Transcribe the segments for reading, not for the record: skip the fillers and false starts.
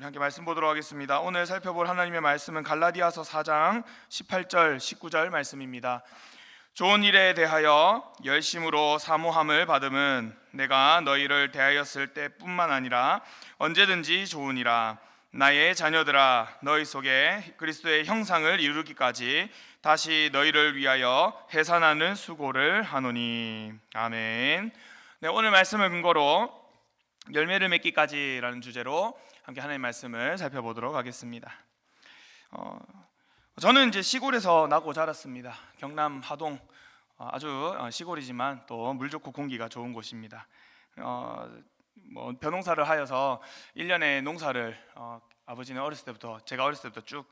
함께 말씀 보도록 하겠습니다. 오늘 살펴볼 하나님의 말씀은 갈라디아서 4장 18절 19절 말씀입니다. 좋은 일에 대하여 열심으로 사모함을 받음은 내가 너희를 대하였을 때뿐만 아니라 언제든지 좋으니라. 나의 자녀들아, 너희 속에 그리스도의 형상을 이루기까지 다시 너희를 위하여 해산하는 수고를 하노니. 아멘. 네, 오늘 말씀을 근거로 열매를 맺기까지라는 주제로 함께 하나님의 말씀을 살펴보도록 하겠습니다. 저는 이제 시골에서 나고 자랐습니다. 경남 하동, 아주 시골이지만 또 물 좋고 공기가 좋은 곳입니다. 벼농사를 하여서 1년에 농사를 아버지는 어렸을 때부터, 제가 어렸을 때부터 쭉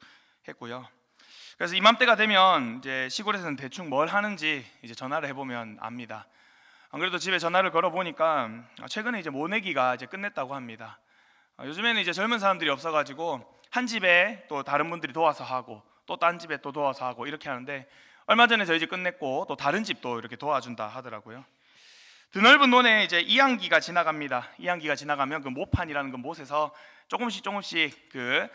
했고요. 그래서 이맘때가 되면 이제 시골에서는 대충 뭘 하는지 이제 전화를 해보면 압니다. 안 그래도 집에 전화를 걸어 보니까 최근에 이제 모내기가 이제 끝냈다고 합니다. 요즘에는 이제 젊은 사람들이 없어가지고 한 집에 또 다른 분들이 도와서 하고 또 딴 집에 또 도와서 하고 이렇게 하는데, 얼마 전에 저희 집 끝냈고 또 다른 집도 이렇게 도와준다 하더라고요. 드넓은 논에 이제 이항기가 지나갑니다. 이항기가 지나가면 그 모판이라는 그 못에서 조금씩 그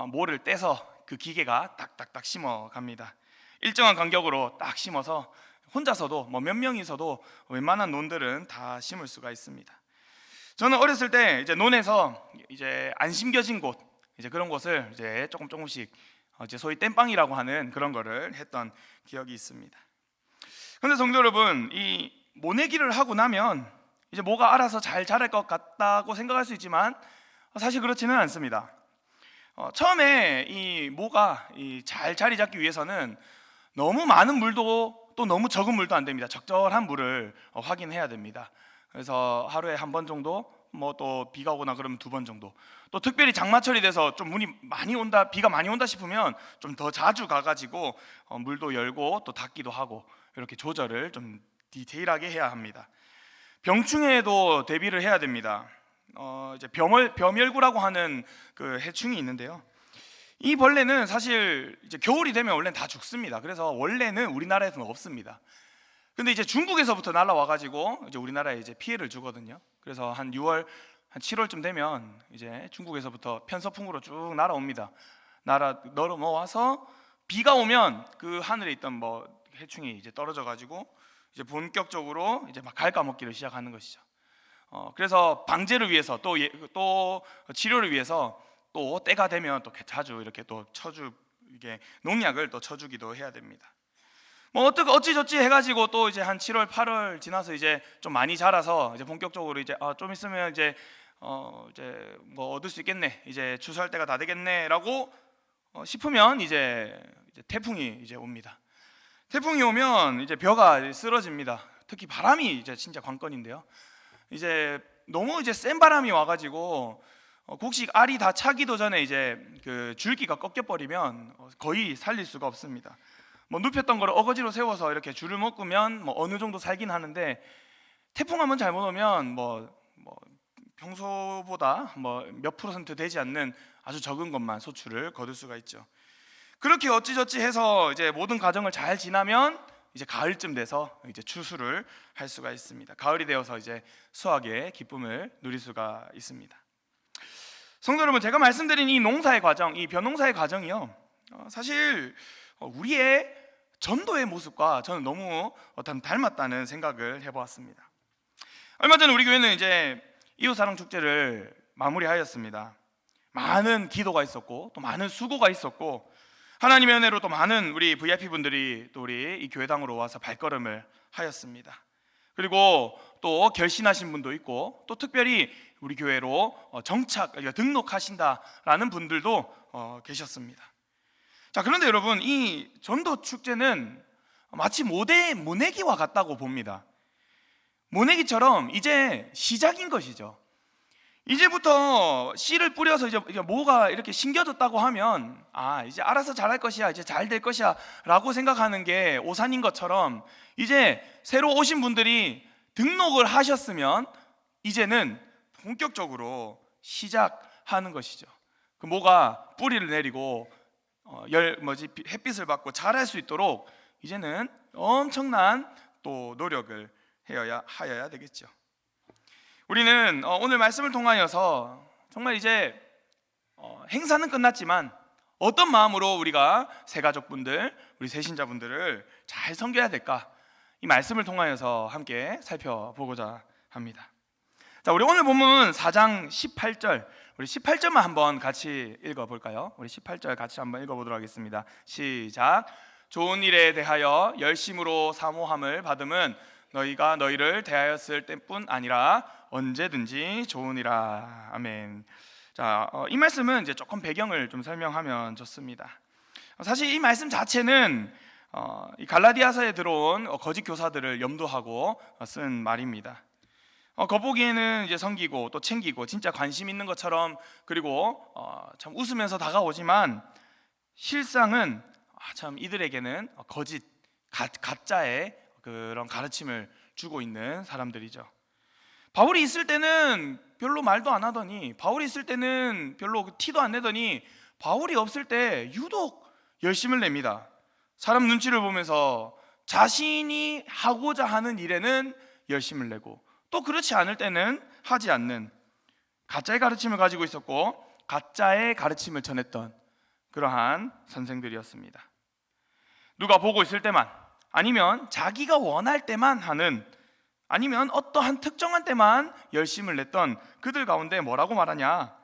모를 떼서 그 기계가 딱딱딱 심어 갑니다. 일정한 간격으로 딱 심어서 혼자서도 몇 명이서도 웬만한 논들은 다 심을 수가 있습니다. 저는 어렸을 때 이제 논에서 이제 안 심겨진 곳, 이제 그런 곳을 이제 조금씩 이제 소위 땜빵이라고 하는 그런 거를 했던 기억이 있습니다. 그런데 성도 여러분, 이 모내기를 하고 나면 이제 뭐가 알아서 잘 자랄 것 같다고 생각할 수 있지만 사실 그렇지는 않습니다. 처음에 이 모가 잘 자리 잡기 위해서는 너무 많은 물도 또 너무 적은 물도 안 됩니다. 적절한 물을 확인해야 됩니다. 그래서 하루에 한 번 정도, 또 비가 오거나 그러면 2번 정도, 또 특별히 장마철이 돼서 좀 물이 많이 온다, 비가 많이 온다 싶으면 좀 더 자주 가가지고 물도 열고 또 닫기도 하고 이렇게 조절을 좀 디테일하게 해야 합니다. 병충해에도 대비를 해야 됩니다. 이제 벼멸구라고 하는 그 해충이 있는데요. 이 벌레는 사실 이제 겨울이 되면 원래는 다 죽습니다. 그래서 원래는 우리나라에서는 없습니다. 근데 이제 중국에서부터 날라와가지고 이제 우리나라에 이제 피해를 주거든요. 그래서 한 6월, 한 7월쯤 되면 이제 중국에서부터 편서풍으로 쭉 날아옵니다. 넘어와서 비가 오면 그 하늘에 있던 해충이 이제 떨어져가지고 이제 본격적으로 이제 막 갉아먹기를 시작하는 것이죠. 그래서 방제를 위해서 또 치료를 위해서 또 때가 되면 또 자주 이렇게 또 이게 농약을 또 쳐주기도 해야 됩니다. 어찌저찌 해가지고 또 이제 한 7월, 8월 지나서 이제 좀 많이 자라서 이제 본격적으로 이제 좀 있으면 이제 얻을 수 있겠네, 이제 추수할 때가 다 되겠네라고 싶으면 이제 태풍이 이제 옵니다. 태풍이 오면 이제 벼가 쓰러집니다. 특히 바람이 이제 진짜 관건인데요. 이제 너무 이제 센 바람이 와가지고 곡식 알이 다 차기도 전에 이제 그 줄기가 꺾여버리면 거의 살릴 수가 없습니다. 눕혔던 거를 어거지로 세워서 이렇게 줄을 묶으면 어느 정도 살긴 하는데, 태풍 한번 잘못 오면 평소보다 몇 % 되지 않는 아주 적은 것만 소출을 거둘 수가 있죠. 그렇게 어찌저찌 해서 이제 모든 과정을 잘 지나면 이제 가을쯤 돼서 이제 추수를 할 수가 있습니다. 가을이 되어서 이제 수확의 기쁨을 누릴 수가 있습니다. 성도 여러분, 제가 말씀드린 이 농사의 과정, 이 벼농사의 과정이요, 사실 우리의 전도의 모습과 저는 너무 닮았다는 생각을 해보았습니다. 얼마 전에 우리 교회는 이제 이웃사랑 축제를 마무리하였습니다. 많은 기도가 있었고 또 많은 수고가 있었고, 하나님의 은혜로 또 많은 우리 VIP 분들이 또 우리 이 교회당으로 와서 발걸음을 하였습니다. 그리고 또 결신하신 분도 있고, 또 특별히 우리 교회로 등록하신다라는 분들도 계셨습니다. 자, 그런데 여러분, 이 전도 축제는 마치 모내기와 같다고 봅니다. 모내기처럼 이제 시작인 것이죠. 이제부터 씨를 뿌려서 이제 뭐가 이렇게 심겨졌다고 하면 이제 알아서 잘할 것이야, 이제 잘 될 것이야 라고 생각하는 게 오산인 것처럼, 이제 새로 오신 분들이 등록을 하셨으면 이제는 본격적으로 시작하는 것이죠. 그 뭐가 뿌리를 내리고 햇빛을 받고 자랄 수 있도록 이제는 엄청난 또 노력을 하여야 되겠죠. 우리는 오늘 말씀을 통하여서 정말 이제 행사는 끝났지만 어떤 마음으로 우리가 새가족분들, 우리 새신자분들을 잘 섬겨야 될까? 이 말씀을 통하여서 함께 살펴보고자 합니다. 자, 우리 오늘 본문 4장 18절, 우리 18절만 한번 같이 읽어볼까요? 우리 18절 같이 한번 읽어보도록 하겠습니다. 시작. 좋은 일에 대하여 열심으로 사모함을 받음은 너희가 너희를 대하였을 때뿐 아니라 언제든지 좋으니라. 아멘. 자, 이 말씀은 이제 조금 배경을 좀 설명하면 좋습니다. 사실 이 말씀 자체는 이 갈라디아서에 들어온 거짓 교사들을 염두하고 쓴 말입니다. 겉보기에는 이제 섬기고 또 챙기고 진짜 관심 있는 것처럼, 그리고 참 웃으면서 다가오지만 실상은 참 이들에게는 거짓, 가짜의 그런 가르침을 주고 있는 사람들이죠. 바울이 있을 때는 별로 말도 안 하더니, 바울이 있을 때는 별로 티도 안 내더니, 바울이 없을 때 유독 열심을 냅니다. 사람 눈치를 보면서 자신이 하고자 하는 일에는 열심을 내고, 또 그렇지 않을 때는 하지 않는 가짜의 가르침을 가지고 있었고, 가짜의 가르침을 전했던 그러한 선생들이었습니다. 누가 보고 있을 때만, 아니면 자기가 원할 때만 하는, 아니면 어떠한 특정한 때만 열심을 냈던 그들 가운데 뭐라고 말하냐?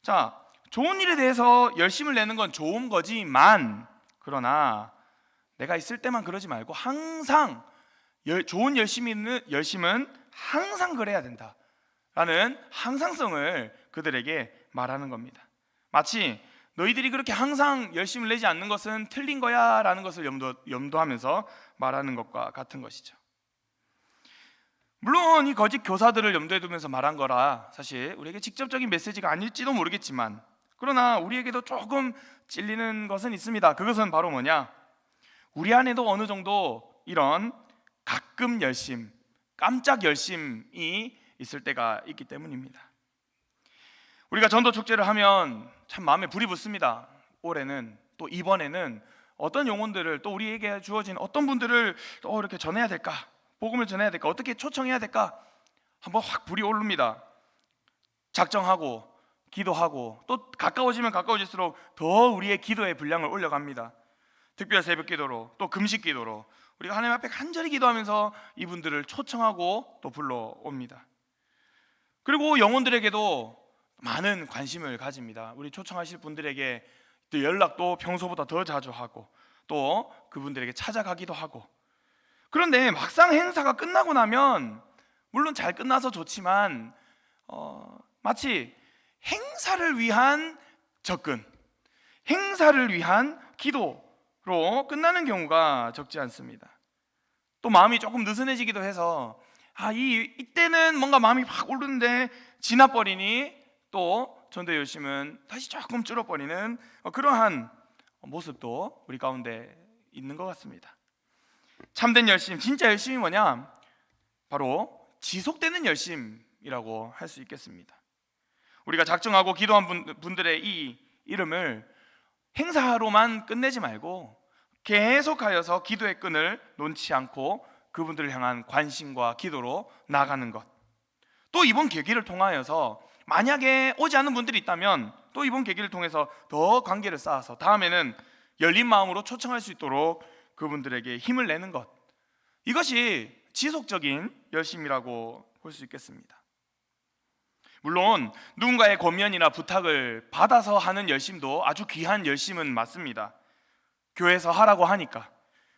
자, 좋은 일에 대해서 열심을 내는 건 좋은 거지만, 그러나 내가 있을 때만 그러지 말고 항상 좋은 열심은 항상 그래야 된다 라는 항상성을 그들에게 말하는 겁니다. 마치 너희들이 그렇게 항상 열심을 내지 않는 것은 틀린 거야 라는 것을 염두하면서 말하는 것과 같은 것이죠. 물론 이 거짓 교사들을 염두에 두면서 말한 거라 사실 우리에게 직접적인 메시지가 아닐지도 모르겠지만, 그러나 우리에게도 조금 찔리는 것은 있습니다. 그것은 바로 뭐냐? 우리 안에도 어느 정도 이런 가끔 열심, 깜짝 열심이 있을 때가 있기 때문입니다. 우리가 전도 축제를 하면 참 마음에 불이 붙습니다. 올해는, 또 이번에는 어떤 영혼들을, 또 우리에게 주어진 어떤 분들을 또 이렇게 전해야 될까? 복음을 전해야 될까? 어떻게 초청해야 될까? 한번 확 불이 오릅니다. 작정하고 기도하고, 또 가까워지면 가까워질수록 더 우리의 기도의 분량을 올려갑니다. 특별 새벽 기도로, 또 금식 기도로 우리가 하나님 앞에 간절히 기도하면서 이분들을 초청하고 또 불러옵니다. 그리고 영혼들에게도 많은 관심을 가집니다. 우리 초청하실 분들에게 또 연락도 평소보다 더 자주 하고, 또 그분들에게 찾아가기도 하고. 그런데 막상 행사가 끝나고 나면, 물론 잘 끝나서 좋지만 마치 행사를 위한 접근, 행사를 위한 기도로 끝나는 경우가 적지 않습니다. 또 마음이 조금 느슨해지기도 해서 이때는 뭔가 마음이 확 오르는데 지나버리니 또 전도 열심은 다시 조금 줄어버리는 그러한 모습도 우리 가운데 있는 것 같습니다. 참된 열심, 진짜 열심이 뭐냐? 바로 지속되는 열심이라고 할 수 있겠습니다. 우리가 작정하고 기도한 분들의 이 이름을 행사로만 끝내지 말고 계속하여서 기도의 끈을 놓지 않고 그분들을 향한 관심과 기도로 나가는 것. 또 이번 계기를 통하여서 만약에 오지 않는 분들이 있다면 또 이번 계기를 통해서 더 관계를 쌓아서 다음에는 열린 마음으로 초청할 수 있도록 그분들에게 힘을 내는 것. 이것이 지속적인 열심이라고 볼 수 있겠습니다. 물론 누군가의 권면이나 부탁을 받아서 하는 열심도 아주 귀한 열심은 맞습니다. 교회에서 하라고 하니까,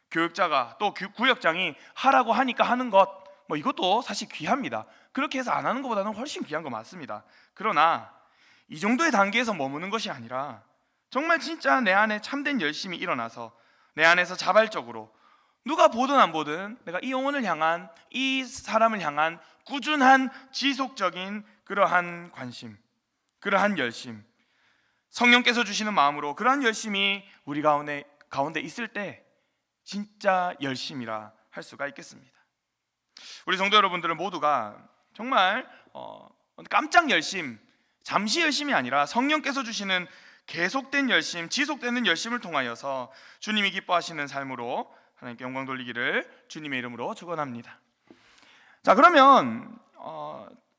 교육자가 또 구역장이 하라고 하니까 하는 것, 이것도 사실 귀합니다. 그렇게 해서 안 하는 것보다는 훨씬 귀한 거 맞습니다. 그러나 이 정도의 단계에서 머무는 것이 아니라 정말 진짜 내 안에 참된 열심이 일어나서 내 안에서 자발적으로 누가 보든 안 보든 내가 이 영혼을 향한, 이 사람을 향한 꾸준한 지속적인 그러한 관심, 그러한 열심, 성령께서 주시는 마음으로 그러한 열심이 우리 가운데 있을 때 진짜 열심이라 할 수가 있겠습니다. 우리 성도 여러분들은 모두가 정말 깜짝 열심, 잠시 열심이 아니라 성령께서 주시는 계속된 열심, 지속되는 열심을 통하여서 주님이 기뻐하시는 삶으로 하나님께 영광 돌리기를 주님의 이름으로 축원합니다. 자, 그러면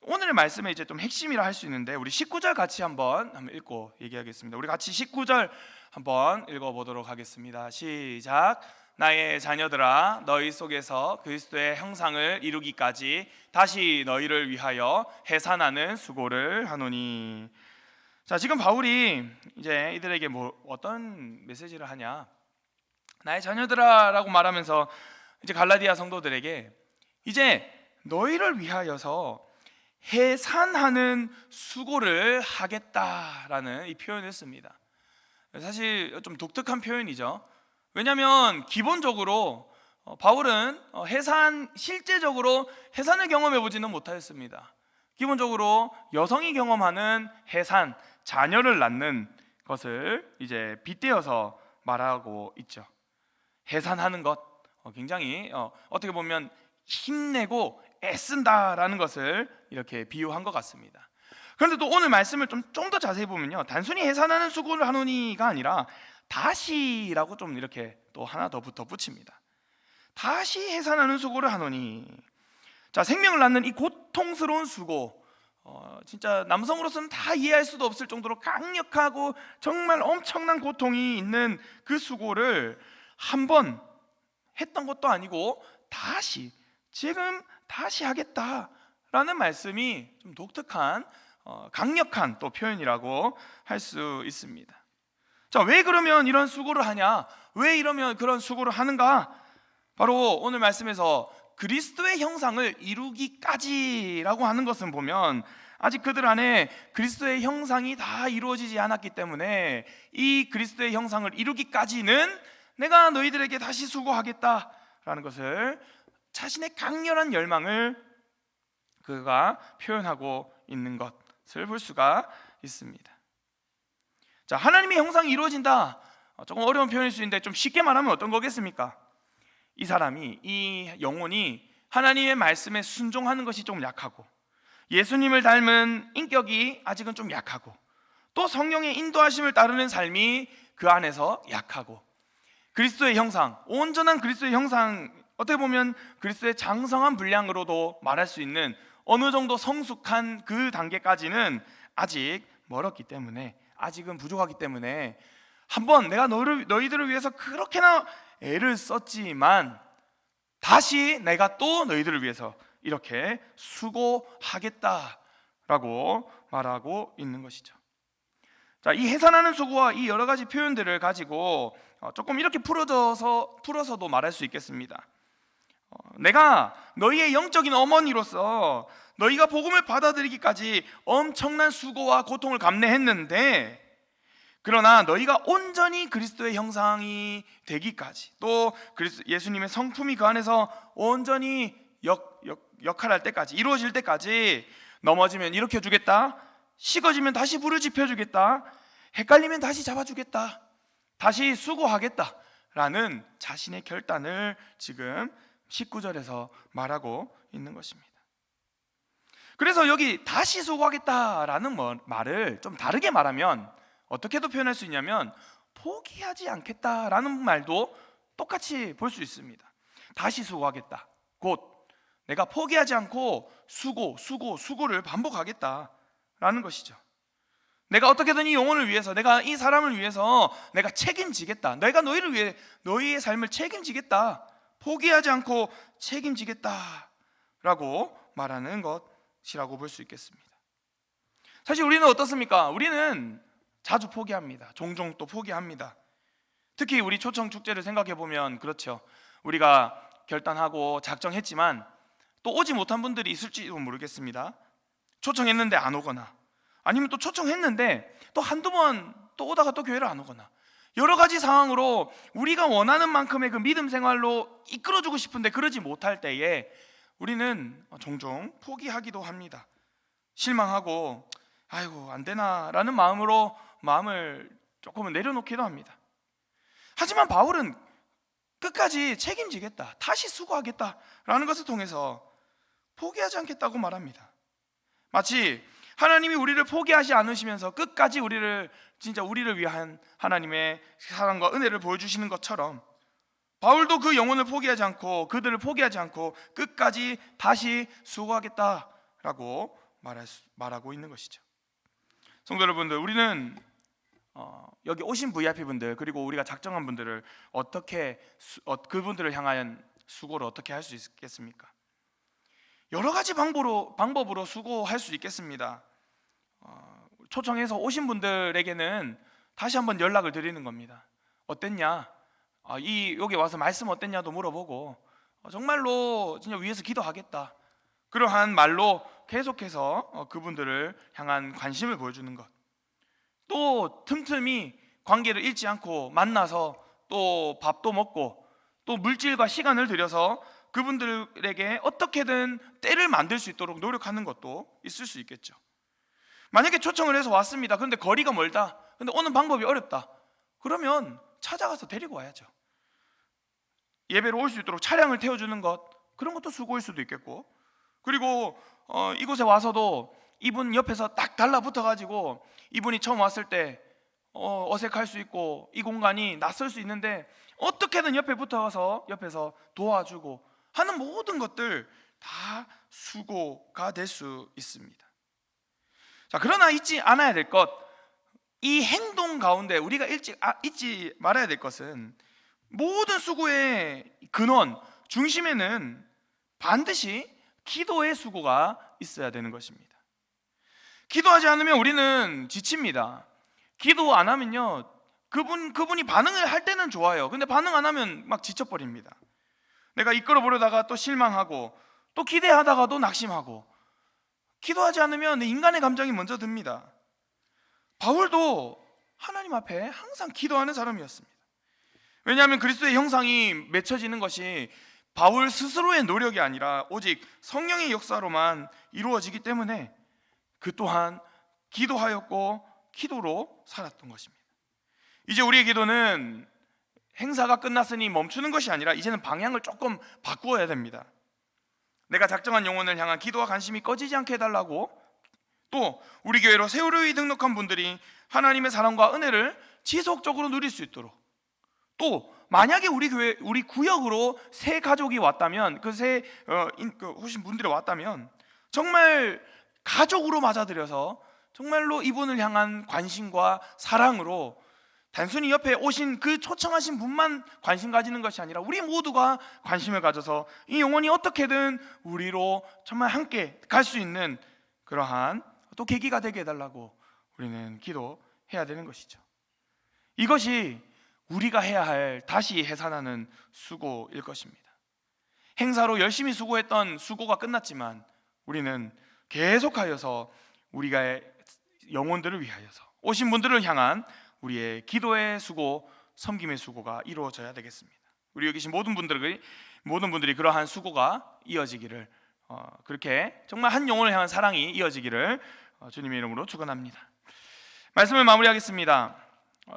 오늘의 말씀의 이제 좀 핵심이라 할 수 있는데 우리 19절 같이 한번 읽고 얘기하겠습니다. 우리 같이 19절 한번 읽어보도록 하겠습니다. 시작. 나의 자녀들아, 너희 속에서 그리스도의 형상을 이루기까지 다시 너희를 위하여 해산하는 수고를 하노니. 자, 지금 바울이 이제 이들에게 어떤 메시지를 하냐? 나의 자녀들아라고 말하면서 이제 갈라디아 성도들에게 이제 너희를 위하여서 해산하는 수고를 하겠다라는 이 표현을 씁니다. 사실 좀 독특한 표현이죠. 왜냐하면 기본적으로 바울은 실제적으로 해산을 경험해 보지는 못하였습니다. 기본적으로 여성이 경험하는 해산, 자녀를 낳는 것을 이제 빗대어서 말하고 있죠. 해산하는 것, 굉장히 어떻게 보면 힘내고 애쓴다라는 것을 이렇게 비유한 것 같습니다. 그런데 또 오늘 말씀을 좀 더 자세히 보면요, 단순히 해산하는 수고를 하노니가 아니라 다시라고 좀 이렇게 또 하나 더 붙입니다. 다시 해산하는 수고를 하노니. 자, 생명을 낳는 이 고통스러운 수고, 진짜 남성으로서는 다 이해할 수도 없을 정도로 강력하고 정말 엄청난 고통이 있는 그 수고를 한 번 했던 것도 아니고 지금 다시 하겠다라는 말씀이 좀 독특한 강력한 또 표현이라고 할 수 있습니다. 자, 왜 그러면 이런 수고를 하냐? 왜 이러면 그런 수고를 하는가? 바로 오늘 말씀에서 그리스도의 형상을 이루기까지라고 하는 것은 보면 아직 그들 안에 그리스도의 형상이 다 이루어지지 않았기 때문에 이 그리스도의 형상을 이루기까지는 내가 너희들에게 다시 수고하겠다라는 것을, 자신의 강렬한 열망을 그가 표현하고 있는 것을 볼 수가 있습니다. 자, 하나님의 형상이 이루어진다, 조금 어려운 표현일 수 있는데 좀 쉽게 말하면 어떤 거겠습니까? 이 사람이, 이 영혼이 하나님의 말씀에 순종하는 것이 좀 약하고, 예수님을 닮은 인격이 아직은 좀 약하고, 또 성령의 인도하심을 따르는 삶이 그 안에서 약하고, 그리스도의 형상, 온전한 그리스도의 형상, 어떻게 보면 그리스도의 장성한 분량으로도 말할 수 있는 어느 정도 성숙한 그 단계까지는 아직 멀었기 때문에, 아직은 부족하기 때문에 한번 내가 너희들을 위해서 그렇게나 애를 썼지만 다시 내가 또 너희들을 위해서 이렇게 수고하겠다라고 말하고 있는 것이죠. 자, 이 해산하는 수고와 이 여러 가지 표현들을 가지고 조금 이렇게 풀어서도 말할 수 있겠습니다. 내가 너희의 영적인 어머니로서 너희가 복음을 받아들이기까지 엄청난 수고와 고통을 감내했는데, 그러나 너희가 온전히 그리스도의 형상이 되기까지, 또 예수님의 성품이 그 안에서 온전히 역할할 때까지, 이루어질 때까지, 넘어지면 일으켜주겠다, 식어지면 다시 부르짖혀주겠다, 헷갈리면 다시 잡아주겠다, 다시 수고하겠다라는 자신의 결단을 지금 19절에서 말하고 있는 것입니다. 그래서 여기 다시 수고하겠다라는 말을 좀 다르게 말하면 어떻게도 표현할 수 있냐면 포기하지 않겠다라는 말도 똑같이 볼 수 있습니다. 다시 수고하겠다, 곧 내가 포기하지 않고 수고를 반복하겠다라는 것이죠. 내가 어떻게든 이 영혼을 위해서, 내가 이 사람을 위해서 내가 책임지겠다, 내가 너희를 위해 너희의 삶을 책임지겠다, 포기하지 않고 책임지겠다라고 말하는 것이라고 볼 수 있겠습니다. 사실 우리는 어떻습니까? 우리는 자주 포기합니다. 종종 또 포기합니다. 특히 우리 초청 축제를 생각해 보면 그렇죠. 우리가 결단하고 작정했지만 또 오지 못한 분들이 있을지도 모르겠습니다. 초청했는데 안 오거나, 아니면 또 초청했는데 또 한두 번 또 오다가 또 교회를 안 오거나, 여러 가지 상황으로 우리가 원하는 만큼의 그 믿음 생활로 이끌어주고 싶은데 그러지 못할 때에 우리는 종종 포기하기도 합니다. 실망하고 아이고 안 되나라는 마음으로 마음을 조금은 내려놓기도 합니다. 하지만 바울은 끝까지 책임지겠다, 다시 수고하겠다라는 것을 통해서 포기하지 않겠다고 말합니다. 마치 하나님이 우리를 포기하지 않으시면서 끝까지 우리를 위한 하나님의 사랑과 은혜를 보여주시는 것처럼, 바울도 그 영혼을 포기하지 않고 그들을 포기하지 않고 끝까지 다시 수고하겠다라고 말하고 있는 것이죠. 성도 여러분들, 우리는 여기 오신 VIP 분들 그리고 우리가 작정한 분들을 어떻게 그분들을 향한 수고를 어떻게 할 수 있겠습니까? 여러 가지 방법으로 수고할 수 있겠습니다. 초청해서 오신 분들에게는 다시 한번 연락을 드리는 겁니다. 어땠냐? 여기 와서 말씀 어땠냐도 물어보고 정말로 진짜 위에서 기도하겠다, 그러한 말로 계속해서 그분들을 향한 관심을 보여주는 것. 또 틈틈이 관계를 잃지 않고 만나서 또 밥도 먹고 또 물질과 시간을 들여서 그분들에게 어떻게든 때를 만들 수 있도록 노력하는 것도 있을 수 있겠죠. 만약에 초청을 해서 왔습니다. 그런데 거리가 멀다, 근데 오는 방법이 어렵다, 그러면 찾아가서 데리고 와야죠. 예배로 올 수 있도록 차량을 태워주는 것, 그런 것도 수고일 수도 있겠고, 그리고 이곳에 와서도 이분 옆에서 딱 달라붙어가지고 이분이 처음 왔을 때 어색할 수 있고 이 공간이 낯설 수 있는데 어떻게든 옆에 붙어서 옆에서 도와주고 하는 모든 것들 다 수고가 될 수 있습니다. 자, 그러나 잊지 않아야 될 것, 이 행동 가운데 우리가 잊지 말아야 될 것은 모든 수고의 근원, 중심에는 반드시 기도의 수고가 있어야 되는 것입니다. 기도하지 않으면 우리는 지칩니다. 기도 안 하면요, 그분이 반응을 할 때는 좋아요. 근데 반응 안 하면 막 지쳐버립니다. 내가 이끌어 보려다가 또 실망하고 또 기대하다가도 낙심하고, 기도하지 않으면 인간의 감정이 먼저 듭니다. 바울도 하나님 앞에 항상 기도하는 사람이었습니다. 왜냐하면 그리스도의 형상이 맺혀지는 것이 바울 스스로의 노력이 아니라 오직 성령의 역사로만 이루어지기 때문에 그 또한 기도하였고 기도로 살았던 것입니다. 이제 우리의 기도는 행사가 끝났으니 멈추는 것이 아니라 이제는 방향을 조금 바꾸어야 됩니다. 내가 작정한 영혼을 향한 기도와 관심이 꺼지지 않게 해달라고, 또 우리 교회로 세월호에 등록한 분들이 하나님의 사랑과 은혜를 지속적으로 누릴 수 있도록, 또 만약에 우리 구역으로 새 가족이 왔다면, 오신 분들이 왔다면 정말 가족으로 맞아들여서 정말로 이분을 향한 관심과 사랑으로 단순히 옆에 오신 그 초청하신 분만 관심 가지는 것이 아니라 우리 모두가 관심을 가져서 이 영혼이 어떻게든 우리로 정말 함께 갈 수 있는 그러한 또 계기가 되게 해달라고 우리는 기도해야 되는 것이죠. 이것이 우리가 해야 할 다시 해산하는 수고일 것입니다. 행사로 열심히 수고했던 수고가 끝났지만 우리는 계속하여서 우리가 영혼들을 위하여서 오신 분들을 향한 우리의 기도의 수고, 섬김의 수고가 이루어져야 되겠습니다. 우리 여기 계신 모든 분들이 그러한 수고가 이어지기를, 그렇게 정말 한 영혼을 향한 사랑이 이어지기를 주님의 이름으로 축원합니다. 말씀을 마무리하겠습니다.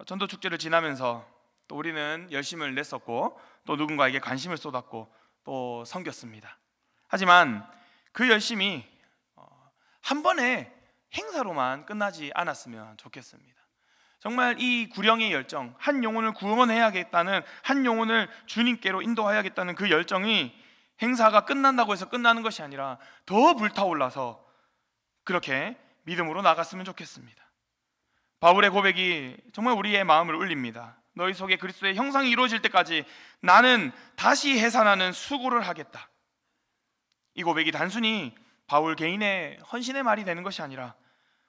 전도 축제를 지나면서 또 우리는 열심을 냈었고 또 누군가에게 관심을 쏟았고 또 섬겼습니다. 하지만 그 열심이 한 번의 행사로만 끝나지 않았으면 좋겠습니다. 정말 이 구령의 열정, 한 영혼을 구원해야겠다는, 한 영혼을 주님께로 인도해야겠다는 그 열정이 행사가 끝난다고 해서 끝나는 것이 아니라 더 불타올라서 그렇게 믿음으로 나갔으면 좋겠습니다. 바울의 고백이 정말 우리의 마음을 울립니다. 너희 속에 그리스도의 형상이 이루어질 때까지 나는 다시 해산하는 수고를 하겠다. 이 고백이 단순히 바울 개인의 헌신의 말이 되는 것이 아니라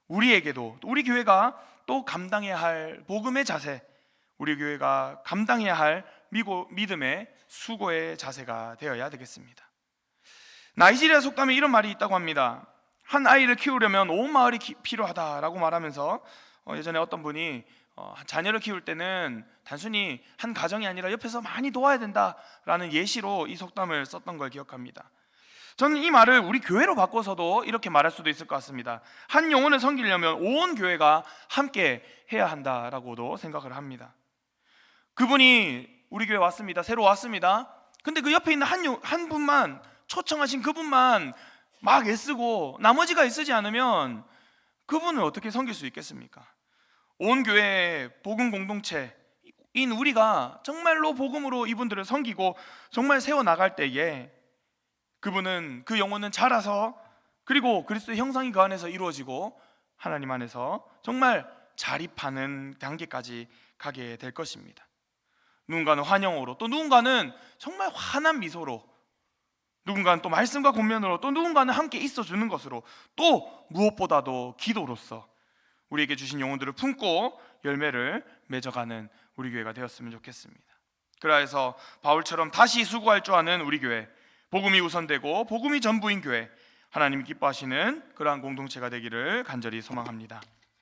우리에게도, 우리 교회가 또 감당해야 할 복음의 자세, 우리 교회가 감당해야 할 믿음의 수고의 자세가 되어야 되겠습니다. 나이지리아 속담에 이런 말이 있다고 합니다. 한 아이를 키우려면 온 마을이 필요하다라고 말하면서 예전에 어떤 분이 자녀를 키울 때는 단순히 한 가정이 아니라 옆에서 많이 도와야 된다라는 예시로 이 속담을 썼던 걸 기억합니다. 저는 이 말을 우리 교회로 바꿔서도 이렇게 말할 수도 있을 것 같습니다. 한 영혼을 섬기려면 온 교회가 함께 해야 한다라고도 생각을 합니다. 그분이 우리 교회 왔습니다. 새로 왔습니다. 근데 그 옆에 있는 한 분만, 초청하신 그분만 막 애쓰고 나머지가 애쓰지 않으면 그분을 어떻게 섬길 수 있겠습니까? 온 교회의 복음 공동체인 우리가 정말로 복음으로 이분들을 섬기고 정말 세워나갈 때에 그 영혼은 자라서 그리고 그리스도의 형상이 그 안에서 이루어지고 하나님 안에서 정말 자립하는 단계까지 가게 될 것입니다. 누군가는 환영으로, 또 누군가는 정말 환한 미소로, 누군가는 또 말씀과 권면으로, 또 누군가는 함께 있어주는 것으로, 또 무엇보다도 기도로서 우리에게 주신 영혼들을 품고 열매를 맺어가는 우리 교회가 되었으면 좋겠습니다. 그래서 바울처럼 다시 수고할 줄 아는 우리 교회, 복음이 우선되고 복음이 전부인 교회, 하나님이 기뻐하시는 그러한 공동체가 되기를 간절히 소망합니다.